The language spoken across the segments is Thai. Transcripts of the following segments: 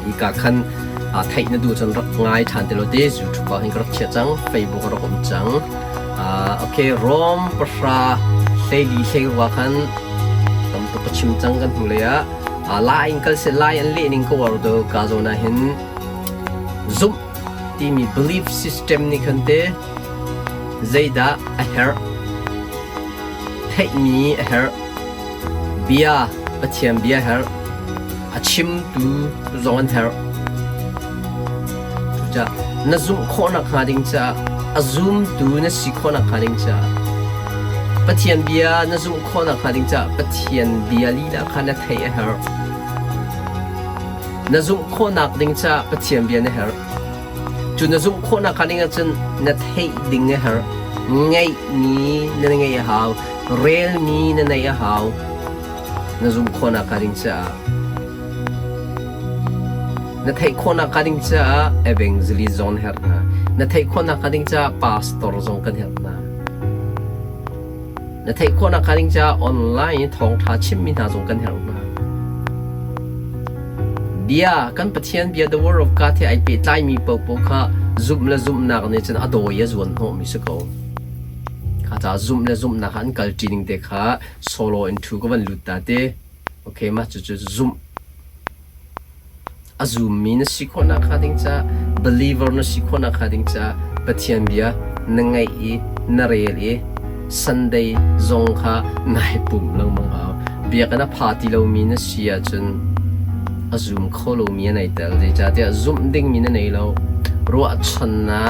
อีกาคันไทยนั่นดูจนรักง่ายทันเตโลเดสยูทูบเห็นกระเชียจังเฟซบุ๊กเราผมจังโอเครอมประชาเซลีเซลว่าคันตำตัวประชิมจังกันหูเลยไลน์ก็เสไลน์อันเล่นิงก็ว่าเรากาโซน่าเห็น zoom ที่มี belief system นี่คันเตزيدا أهر تيمي أهر بيا بتيم بيا هر أشيم تو زون هر جا نزوم خونا خادين جا أزوم تو نسي خونا خادين جا بتيم بيا نزوم خونا خادين جا بتيم بيا ليلا خانا تي أهر نزوم خونا خادين جا بتيم بيا نهرจุนซุ่มคนนักขันยังจนนัดให้ดิ่งเนี่ยฮะไงมีนั่นไงฮาวเรลมีนั่นไงฮาวนัดซุ่มคนนักขันยังจะนัดให้คนนักขันยังจะเอเวงซิลิซอนเฮร์นะนัดให้คนนักขันยังจะพาสตอร์ซอนกันเฮร์นะนัดให้คนนักขันยังจะออนไลน์ท่องท่าชิมมินาซอนกันเฮร์นะเบียกันประเทศเบีย the word of God ที่ไอเปิดไลมีปกค่ะ zoom และ zoom นักเนี่ยฉันอดอยส่วนหัวมิสกข้าจะ zoom และ zoom นักอันกัลจีนิงเด็กค่ะ solo into ก็วันลุดตาเต้โอเคมาจุด zoom zoom มีนสิคนนักขัดจ้า believer นสิคนนักขัดจ้าประเทศเบียนั่งไงนั่งเรียลSunday จงค่ะนายปุ่มลงมังเอาเบียกันนะ party เรามีนสิอาจนzoom ข้อลูมีอะไรแต่เดี๋ยวจะเดี๋ยว zoom ดิ่งมีนั่นเองเรารู้ว่าชนะ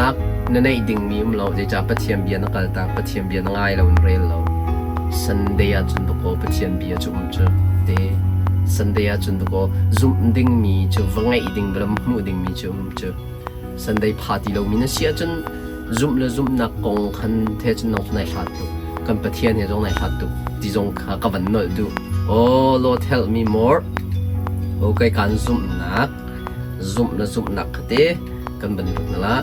นั่นเองดิ่งมีเราเดี๋ยวจะปะเทียมเบียนักการตาปะเทียมเบียนังไงเราเรียนเรา Sunday จนตัวก็ปะเทียมเบียจุ่มจุดเด Sunday จนตัวก็ zoom ดิ่งมีจุดว่าไงดิ่งบลัมหูดิ่งมีจุ่มจุด Sunday party เรามีนั่นเสียจน zoom และ zoom นักกงคันเทจนน้องในหัดตุกันปะเทียมเนี่ยตรงในหัดตุที่ตรงข้ากับวันนั้นดู Oh Lord help me moreโอเคการซุ่มหนักเต้กันบันทึกนั่นละ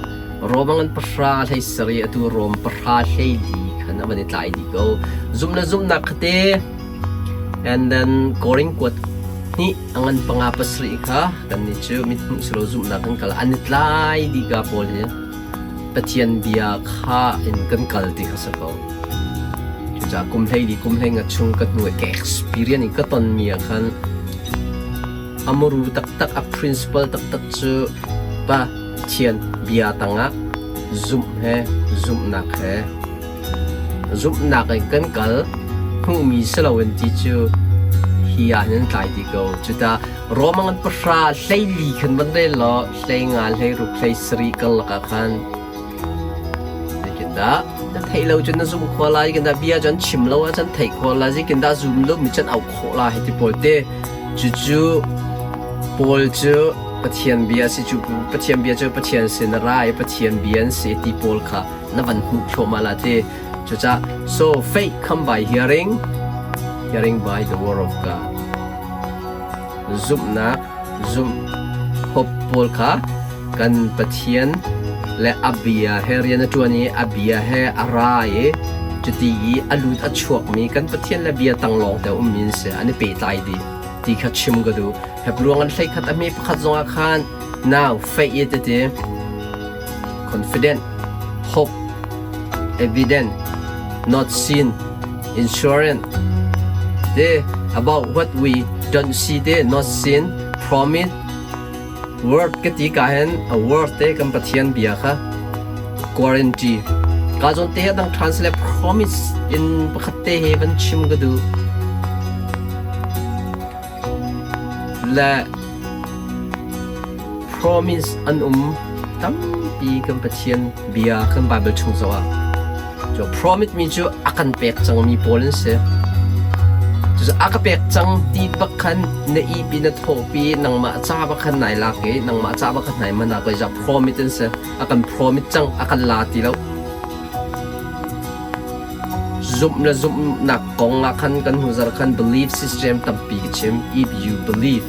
รวมกันประชาให้สรีตัวรวมประชาให้ดีขนาดวันนี้ตายดีก็ซุ่มหนักเต้ and then goring quatนี่อันปังอาปัสรีค่ะกันนี่เชื่อมิตรสโลซุ่มหนักกันกัลอันนี้ตายดีกับพอลเนี่ยปะเทียนเบียข้าอินกันกัลดีค่ะสักก็จะกุมให้ดีกุมให้งัดชงกันหน่วยแก่ experience นี่ก็ตอนมีกันamuru tak a principle tak chu pa thian bia tanga zoom nak kan kal hu mi selawen ti chu hiya nan tai ti go chuta romangan pasra hlei li khan ban re lo hlei ngal hlei ru hlei sri kal ka khan da thai lo chun na zoom khola ki da bia jan chim lo a chan thai khola ji kin da zoom lo mi chan au khola he ti polte chu Paul จูปะเทียนเบียสิจูปะเทียนเบียจูปะเทียนเซนรายปะเทียนเบียนเสตี Paul ค่ะนับวันหุบโชมาลาเตจูจ้า so faith come by hearing by the word of God zoom พบ Paul ค่ะกันปะเทียนและอับเบียเฮเรียนตัวนี้อับเบียเฮอะไรจุดที่อลุดอัดชวกมีกันปะเทียนและเบียตั้งหลงแต่มินเสอันนี้เปิดใจดีที่ขัดชิมก็ดูเห็บรวงกันใช้ขัดมีขัดจงอาคาร now faith it is confident hope evident not seen insurance they about what we don't see they not seen promise word ก็ตีการเห็น a word เต้กันปะเทียนเบียค่ะ guarantee การจนเต้ต้อง translate promise in ประคัตเต้เฮบันชิมก็ดูและ promise อันตั้งปีกันปะเทียนเบียกันไบเบิลชงซัวจะ promise มีจูอากันเปกจังมีโพลินเซจะอากันเปกจังตีบักขันในอีปีนัทโฮปีนังมาจ้าบักขันไหนลักเกนังมาจ้าบักขันไหนมันนักจะ promise เซอากัน promise จังอากันลาตีแล้ว zoom นักกองอากันกันหัวใจกัน belief system ตั้งปีกชิม if you believe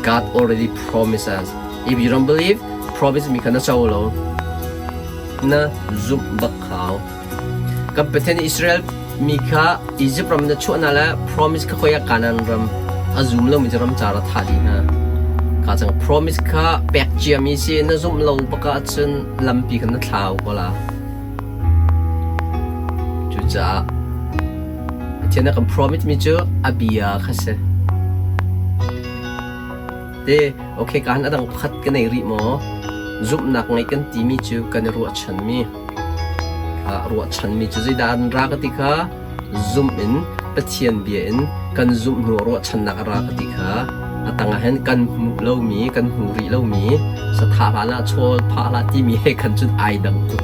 God already promised us if you don't believe promise มีขนาดเจ้าเรานะ zoom บักขาวกับประเทศอิสราเอลมีค่ะอียิปต์รำจะช่วยนั่นแหละ promise ก็คอยการนั้นรำzoom เรามีจะรำจาระทัดดีนะ ข้าจัง promise ข้าแปกเจียมีสินะซุ่มเราปะกาจนลำปีกันนั่นเท้าก็ละจุจ้าเช่นนัก promise มีเจออาบียาค่ะเสเดโอเคการนั่งพัดกันในริมอซุ่มนักไงกันตีมีเจอกันรัวฉันมีรัวฉันมีเจอดานรักติค่ะซุ่มอินปะเทียนเบียนกันซุ่มหัวรัวฉันนักรักติค่ะตั้งแต่กันหูเล่ามีกันหูรีเล่ามีสถานะโชว์พาลาที่มีให้กันจุดไอดังตุ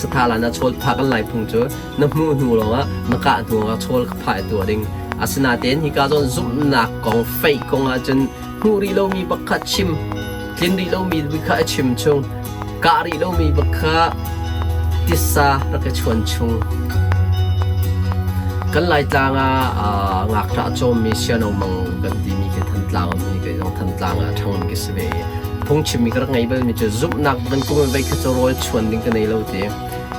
สถานะโชว์พากันไหลพุ่งจุดน้ำมูหูหลงอ่ะนักการหัวโชว์พายตัวดิ่งอาสนะเต้นที่การจนซุ่มหนักกองไฟกองอาจนหูรีเล่ามีบักขัดชิมกินรีเล่ามีบักขัดชิมชงการีเล่ามีบักขัดติสาแล้วก็ชวนชงกันไหลจางงักระโจมมีเชียนมังกันดีมีกันทันตลางมีกันต้องทันตลางทั้งมันกิสเวพงชิมีกระไงบ้างมีจะซุบนักกันกุ้งไปคือจะโรยชวนดิ้งกันในเราเตะ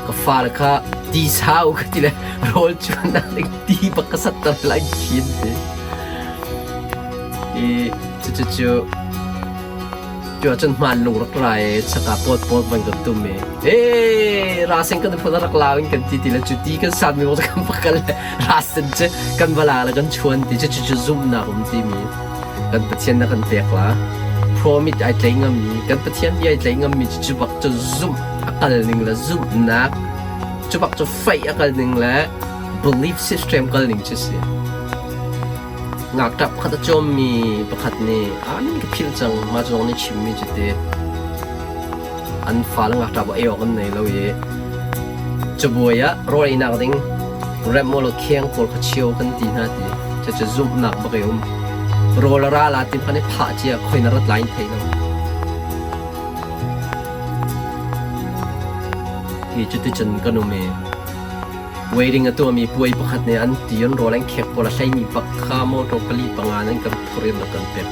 ก็ฟาร์ค่ะดีสาวกันทีละโรยชวนนักดิ้งดีบักสัตตร์ไล่ชินเตะจู่จนมันลงรักไรสกัดปวดมันก็ตุ้มเอ้ราสิงกันพอรักลาวกันทีละจุดที่กันสัตว์มีว่ากันพักกันราสิงจะกันเวลาแล้วกันชวนที่จะซุ่มหนักที่มีกันประเทศนักกันเปียกละพร้อมมีไอ้ใจงมีกันประเทศมีไอ้ใจงมีจะบักจะซุ่มอักลหนึ่งละซุ่มหนักจะบักจะไฟอักลหนึ่งละ belief system กันหนึ่งจะเสียงักจับขัดจอมมีประคัดนี่อันก็พิลจังมาจงนี่ชิมมีจุดเดอันฟ้างักจับว่าเอวกันในเราเย่จะบัวยะรอยนักดิ้งเริ่มมโลเคียงพอลขเชียวกันตีนาทีจะซุ่มหนักบักยมโรลราลาติพันธุ์ผาเจียคอยนรัดไลน์ไทยเราที่จุดที่จันก็นุ่มเวดิ่งตัวมีป่วยประคัดในอันที่ยันโรแรงแขกพอละใช้มีปักข้ามอตกลีปังงานนั้นกับทุเรียนแล้วกันเป็น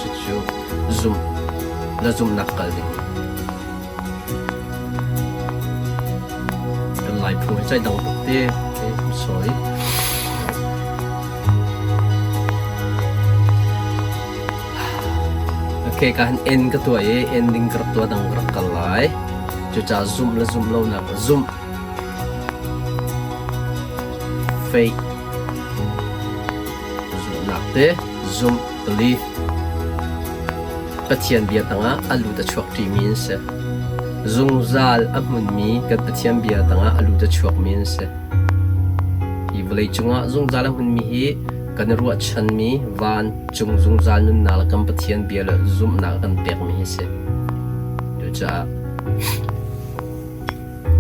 จุดซุ่มและซุ่มนักกันดิ่งกันหลายผู้ใจดังตุกเต้ sorry โอเคการเอ็นก็ตัวเอ็นดิ่งกระตัวดังกระกันหลายจุดจะซุ่มและซุ่มเล่านักซุ่มfake zoom nakte zoom belief pathian bia tanga alu ta chuak ti min se zung zal amun mi kat pathian bia tanga alu ta chuak min se i vlei chunga zung zal amun mi hi kan ruwa chan mi van chung zung zal nun nal kam pathian bia la zoom na kan pek mi hi se do cha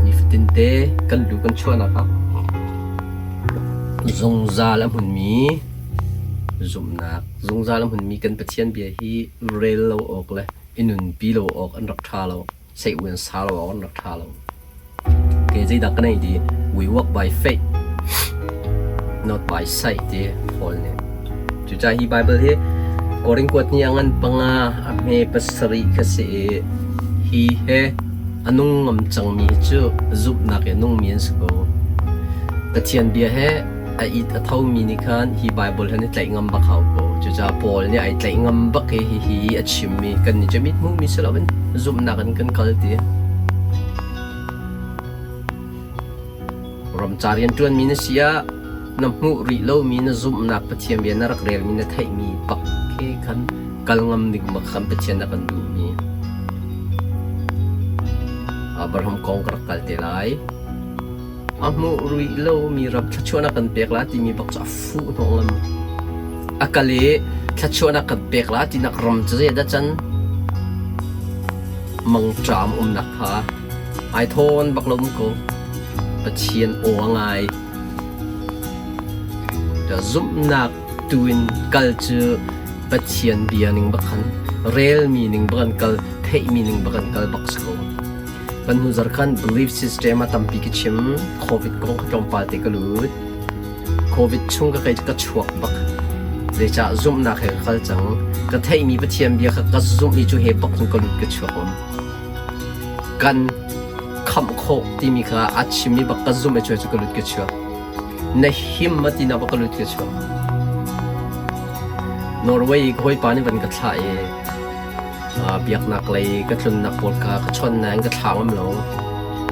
ni fitin te kan lu kan chua na ka zung za lam hun mi zum nak zung za lam hun mi kan pathian bia hi rel lo ok le inun pi lo ok an rak tha lo sei wen sa lo an rak tha lo ke jai dak nei di we walk by faith not by sight de hol ne chu cha hi bible he koring kwat ni angan panga ame pasari ka se hi he anung ngam chang mi chu zup nak e nung mien sko pathian bia he ai ta thau mi ni khan hi bible han tlai ngam ba khaw ko chu cha paul ni ai tlai ngam ba ke hi achim mi kan ni jamit mu mi salawen zum na kan kal ti ram charian tuan mi na sia nam mu ri lo mi na zum na pathiam bia na rak rel mi na thai mi pak ke khan kal ngam ning ma kham pathian na kan du mi abraham kong kar kal te lai amu rui lo mi rab thachona kan pek la ti mi bak cha fu nongam akale thachona kan pek la ti nak ram che da chan mang tram nak pha ai thon bak lom ko pathian o ngai da zum nak tuin culture pathian bia ning bakhan real meaning bakan kal thei meaning bakan kal baksko kan huzar khan belief system atam pi ki chim covid kong khlom pa te kalut covid chung ka kai ka chuak bak le cha zum na khe khal chang ka thei mi pathiam bia kha ka zum mi chu he bak chung kalut ka chuak om kan kham kho ti mi kha achim mi bak ka zum e chu kalut ka chuak na himmati na bak kalut ka chuak Norway khoi pani ban ka tha e เบียกนักเลยก็ชนนักปวดกาก็ชนนั้นก็ถามว่าเรา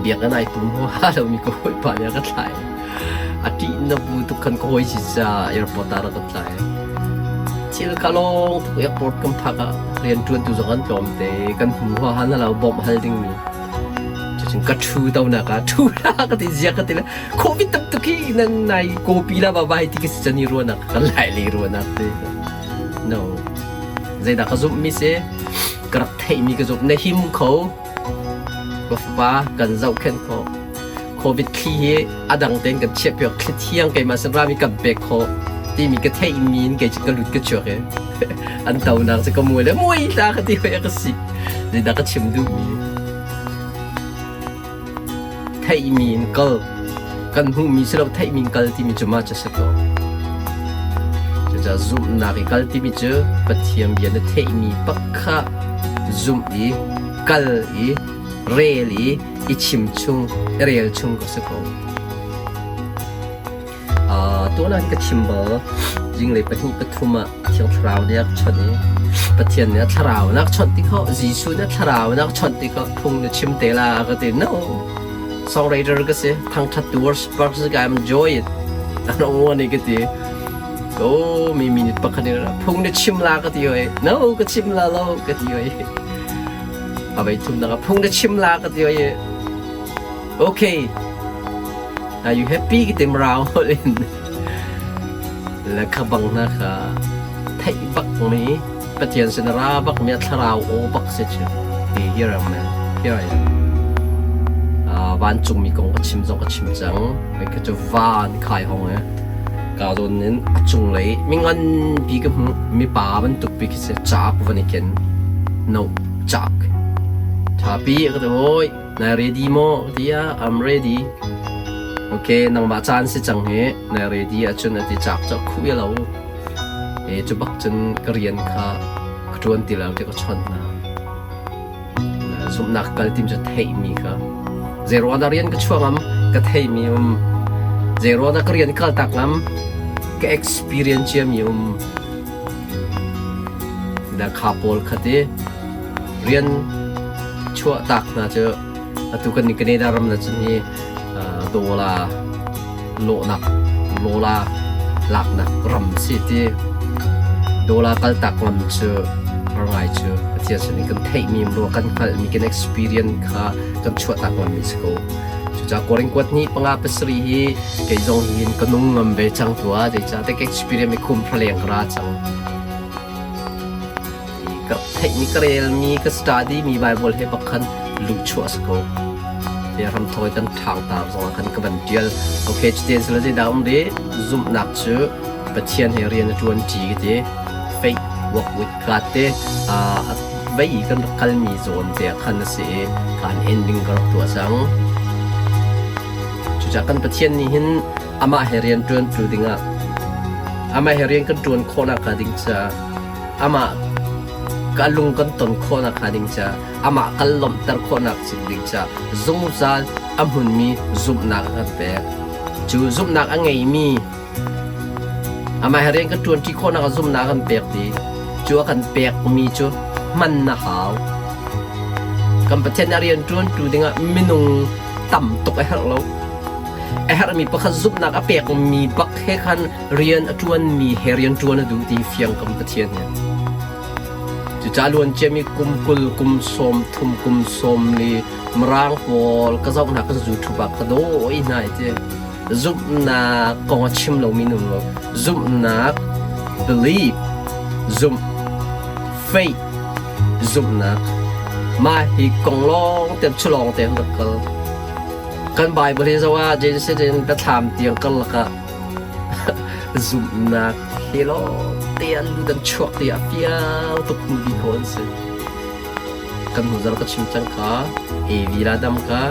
เบียกกันไหนปุ่มหัวเรามีก็ไปป่านยังก็ไหลอาทิตย์นับทุกคนก็ให้จิตใจแอร์พอร์ตเราก็ไหลที่เราก็ลงทุกแอร์พอร์ตกันพักเรียนจวนตุจกันจอมเตะกันหัวหันเราบอมฮัลดิ้งมีจะจึงก็ชูเต้าหนักชูละก็ติดเสียก็ติดละโควิดตั้งตุกี้นั่นในโกปีละบ้าที่กิจจะนี่รัวนักกันไหลเลยรัวนักเตะ no ใจดักก็จุ่มมิเซ่กระเทยมีก็จุ่มในหิมเขาก็ฟ้ากันเจ้าเข็นเขาโควิดขี้อดังเต็งกันเชียบเปียกคลิเที่ยงไก่มาสรามีกับเบกเขาที่มีกระเทยมีนไก่จะกระลุดกระเจาะเลยอันเต่านักจะก็มวยแล้วมวยตาก็ที่เขาอยากสิใจดักก็ชิมดูมีเทยมีนก็กันหูมีสำหรับเทยมีนก็ที่มีจุมาจะสักจะzoom nari kal ti mi chu pathiam bian na thei mi pakha zoom i kal i rel i chim chung rel chung ko se ko to na ka chim ba jing le pahi pathuma thiang thrau ne ak chani pathian ne thrau nak chon ti kho jisu ne thrau nak chon ti kho phung ne chim te la ka te no songwriter ka se thang that tours park se ga am joy it ano one ke tiโอ้มีมินิปักนี่ละพุ่งได้ชิมลาก็ดีเลยน้องก็ชิมลาเราก็ดีเลยเอาไปทุ่มนะครับพุ่งได้ชิมลาก็ดีเลยโอเค Are you happy กิเต็มราวเลยและขบังนะคะไทยบักมีปะเทียนเสนราบักมีทราวโอบักเสจดีเฮียร์แมนเฮียร์บ้านจุงมีกงก็ชิมจงก็ชิมจังไปก็จะวานขายห้องเนี่ยกาโดนนั้นจุงเลยมิงันปีกับมีป่ามันตุกปีกิเสจากวันนี้กัน no จากถ้าปีก็จะโอ้ยนาย ready มั้งที่อ่ะ I'm ready โอเคนังมาจานสิจังเหนาย ready อ่ะจนที่จากจะคุยเราจะบักจนกเรียนค่ะจวนที่เราก็ชนนะสมนักการทีมจะเทมีค่ะเจรวันเรียนก็ช่วงนั้นก็เทมีเจรวันก็เรียนก็ตักนั้นก็ experience มีแต่ข้าพอลคดีเรียนชั่วตักนะเจอตุกันนี่ก็ได้ดารมนะจันนี่ตัวละโลนักโลละหลักนักรำสิที่ตัวละกัลตักมันเจออะไรเจอที่ฉันนี่กันเทมีมรัวกันคัลมีกัน experience ค่ะกันชั่วตักมันมีสโกจากกรณีกวดนี้ปังอาเปสรีฮีเกยจงหินกันนุ่งงำเบจังตัวเดี๋ยวจะได้ experience มีคุ้มเพลียงกระจังกับเทคนิคเรียนมีก็ study มี Bible ให้บักคันลุกชั่วสโกเดี๋ยวทำถอยกันทางตามสองคันกับบันเดียลโอเคจุดเด่นสุดเลยดาวน์ดีซุ่มหนักเชื่อปะเทียนให้เรียนจวนจีกันดีเฟกวอกวิดกัดดีไว้กันคันมีโซนเดียคันเสียการ ending กับตัวสังจากกันปะเทียนนี้หินอามาเฮเรียนจวนจูดิงะอามาเฮเรียนกันจวนโคนักดิงจ้าอามากันลุงกันต้นโคนักดิงจ้าอามากันลมตร์โคนักสิดิงจ้าซุ่มซาลอาหุ่นมีซุ่มนักกันเปะจูซุ่มนักอังไงมีอามาเฮเรียนกันจวนที่โคนักซุ่มนักกันเปะดีจูกันเปะมีจูมันน่าหาวกันปะเทียนเรียนจวนจูดิงะมินุงต่ำตกไอ้หักเรามีประคันซุปนักอเปียกมีบักให้คันเรียนจวนมีเฮเรียนจวนดูดีเฟียงกำปะเทียนเนี่ยจุจาลวนเจมีกุมกุลกุมสมทุมกุมสมลีมรางปอลก็จะนักก็จะจุบักกระโดดอีน่าเจซุปนักกองชิมเรามีหนุ่มเราซุปนัก believe ซุป faith ซุปนักมาฮีกองร้องเต็มฉลองเต็มตะเกลกันบ่ายบริษัทว่าเจนเซนไปถามเตียงกันละก็ซุ่มนักเฮโลเตียนดูดันชกเตียเปียวตุกมีคนสิกันหัวเราก็ชิมจังค่ะวีลาดำค่ะ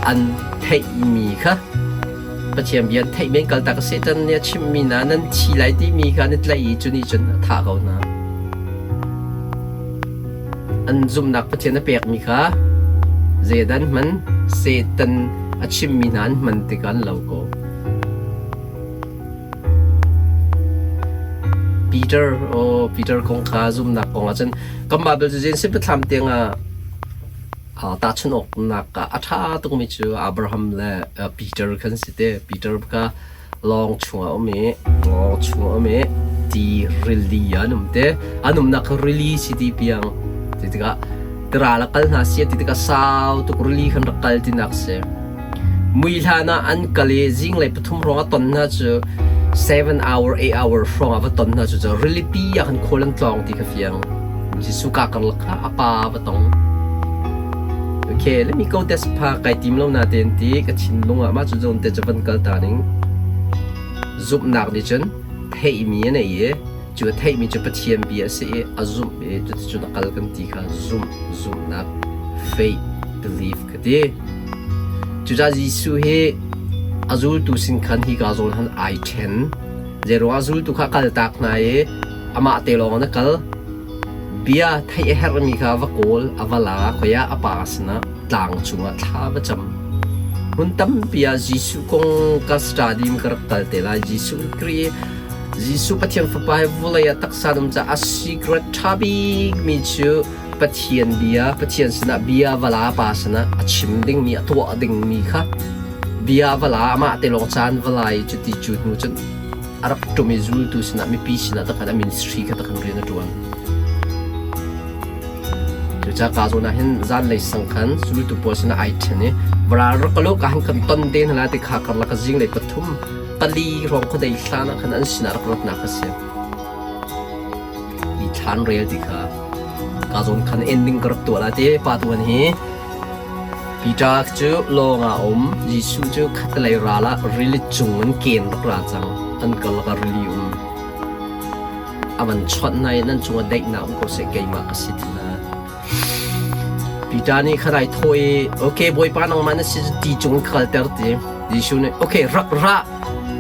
อันเทมีค่ะประเทียมเบียนเทมีกันตักเซตันเนี่ยชิมมีนะนั่นทีไรที่มีค่ะนั่นเลยจุนี่จุนท่าเขานะอันซุ่มนักประเทียนเปียกมีค่ะเจดันมันเซตันอาชิมมีนั้นมันติกันเราก็ Peter Peter kong kha zoom nak kong achen kam Bible ju jin simple tham tenga ta chun ok nak ka atha tu mi chu Abraham le Peter kan site Peter ka long chunga me ti really anum nak really city piang titika trala kal na sia titika saw tu really khan rakal tinak se muilhana an kale jing le pathum ronga ton na chu 7 hour 8 hour from ava ton na chu really pi ya kan kholan tlong ti ka fiang jisu ka kar lakha apa batong okay let me go test pa kai tim lo na ten ti ka chin lunga ma chu zon te javan kal ta ning zup nak ni chen thei mi ne ye chu thei mi chu pathian bi ase azum be chu na kal kan ti kha zoom nak faith belief ka de chu ja jisu he azul tu sin khan hi ga zon han I 10 zero azul tu kha kal tak na ye ama te long na kal bia thai her mi kha va kol avala khoya apasna tlang chunga tha ba cham hun tam bia jisu kong ka stadium kar kal te la jisu kri jisu pathian fa pai vulaya taksa dum cha a secret thabi mi chu pathian bia pathian sna bia vala pasna achim ding mi atwa ding mi kha bia vala ama te long chan valai chu ti chu nu chen arab to mi zul tu sna mi pi sna ta kana ministry ka ta kan ri na tuan chu cha ka zo na hin zan le sang khan zul tu po sna ai thane vara ro kalo ka han kan ton den la te kha kar la ka jing le pathum kali rong ko dei thana khan an sina rak na ka se mi than real ti kha ka zon khan ending kar to la te pa tu an hi Peter chu longa jisu chu khatlai rala really chungan ken ra chang an kal ka really avan chot nai nan chunga dei na ko se ke ma asitina Peter ni kharai thoi okay boy pa nang man si ti chung khal ter ti jisu ne okay rak ra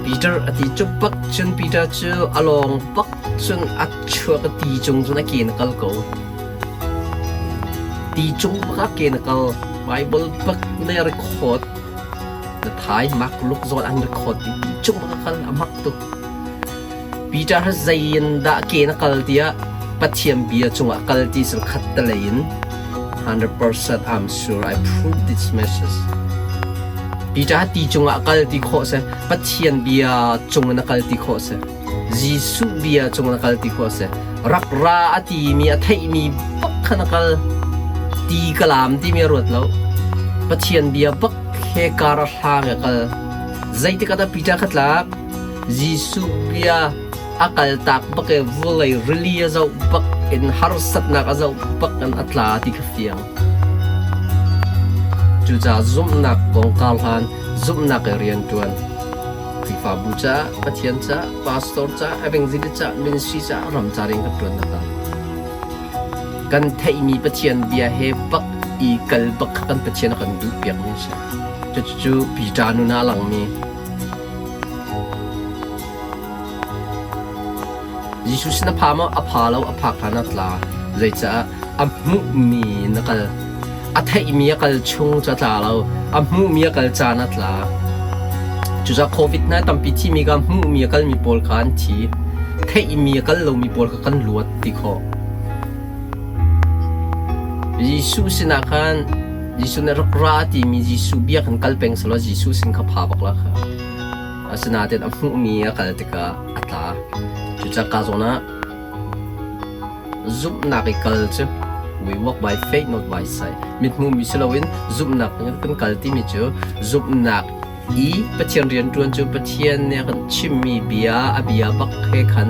Peter ati chu pak chun Peter chu along pak chun at chua ka ti chung na ken kal ko ti chung ka ken kal Bible bak na record na Thai mak look zon an record ti chung ka kal amak tu Peter ha zain da ke na kal dia pathiam bia chunga kal ti sel khat ta lein 100% I'm sure I prove this message Peter ti chunga kal ti kho se pathian bia chunga na kal ti kho se Jisu bia chunga na kal ti kho se rak ra ati mi athai mi bak khana kal ti kalam ti mi rot lo pathian bia bak he kar hlang kal zaiti kata Peter khatla Jisu bia akal tak bak e vulai really azau bak in har sat na azau bak an atla ti ka fiang chu cha zum nak kong kal han zum nak rian tuan Krifa bucha pathian cha pastor cha evangelist cha ministry cha ram cha ring ka tuan na kan thei mi pathian bia he bak I kal bak kan pathian kan du piak ni sa chu Peter nu na lang mi Jesus na phama aphalo aphak thana tla leicha amu mi nakal athai mi kal chung cha tla lo amu mi kal cha na tla chu za covid na tampi thi mi ga mu mi kal mi pol khan thi thei mi kal lo mi pol kan luat ti kho Jesus sina khan Jesus na rakrati mi Jesus bia kan kalpeng salo Jesus sin kha pha bak la kha asina ten amu mi kal tika ata chu cha ka zona zum na ke kal chu we walk by faith not by sight mit mu mi selawin zum nak kan kal ti mi chu zum nak I pathian rian tuan chu pathian ne kan chimmi bia abia bak he khan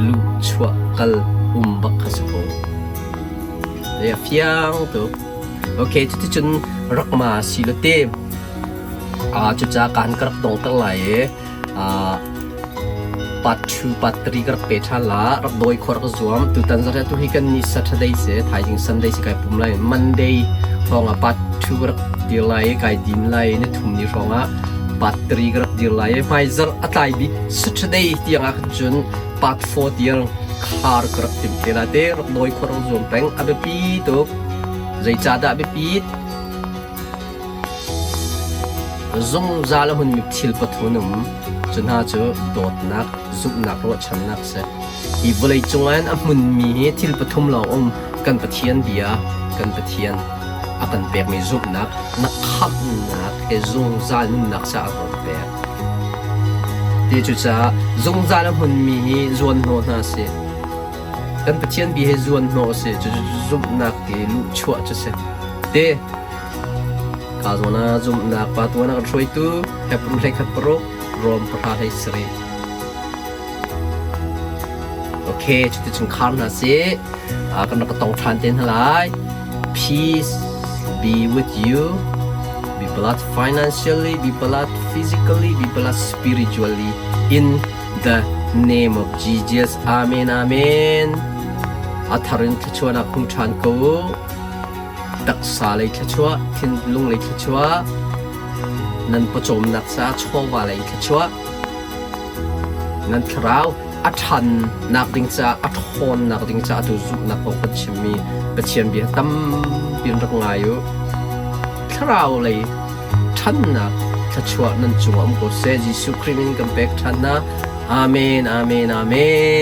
lu chwa kal bak khasko ya fiang tu okay chu chun rakma silote chu cha kan karak tong tang lai part 2 part 3 karak pe thala rak doi khor ka zuam tu tan zara tu hi kan ni Saturday se thai jing Sunday se kai pum lai Monday ronga part 2 rak dilai kai dim lai ne thum ni ronga part 3 karak dilai mai zar atlai bi Saturday tiang ak jun part 4 tiang khar karak tim tela te rak doi khor ka zuam peng abe pi tu zai cha da abe pi zong zala hun mi thil pathunum chunha chu dot nak zup nak ro chan nak se อีบเลยจงอันมุนมีทิลปฐุมเรากันปะเทียนเบียกันปะเทียนอากันเปียกมีซุปนักขับนักเอซงซาลุนนักซาคนเปียกที่จุดจะซงซาลมุนมีจวนโนนาเสกันปะเทียนเบียจวนโนเสจุดซุปนักเกลุชัวจะเสเดกาโซนาซุปนักปะตัวนักช่วยตู้เฮปรุเรขัดโปรรวมประทานให้สรีโอเคจุดจึงคาร์นาเซกันเราก็ต้องทานเต็นหลาย peace be with you be blessed financially be blessed physically be blessed spiritually in the name of Jesus amen amen อัธรินทชัวนักคุณทานกูดักษาเลยทชัวทินลุงเลยทชัวนันประจมนักษาชัววาเลยทชัวนันคราวอัทันนักดิ้งจ้าอัทอนนักดิ้งจ้าตุจุนักปกปัชิมีปะเชียนเบียตั้มเป็นรักงายุคราวเลยท่านนักทัชวะนันจวมกุเซจิสุคริมินกัมเบกท่านนะอาเมนอาเมนอาเมน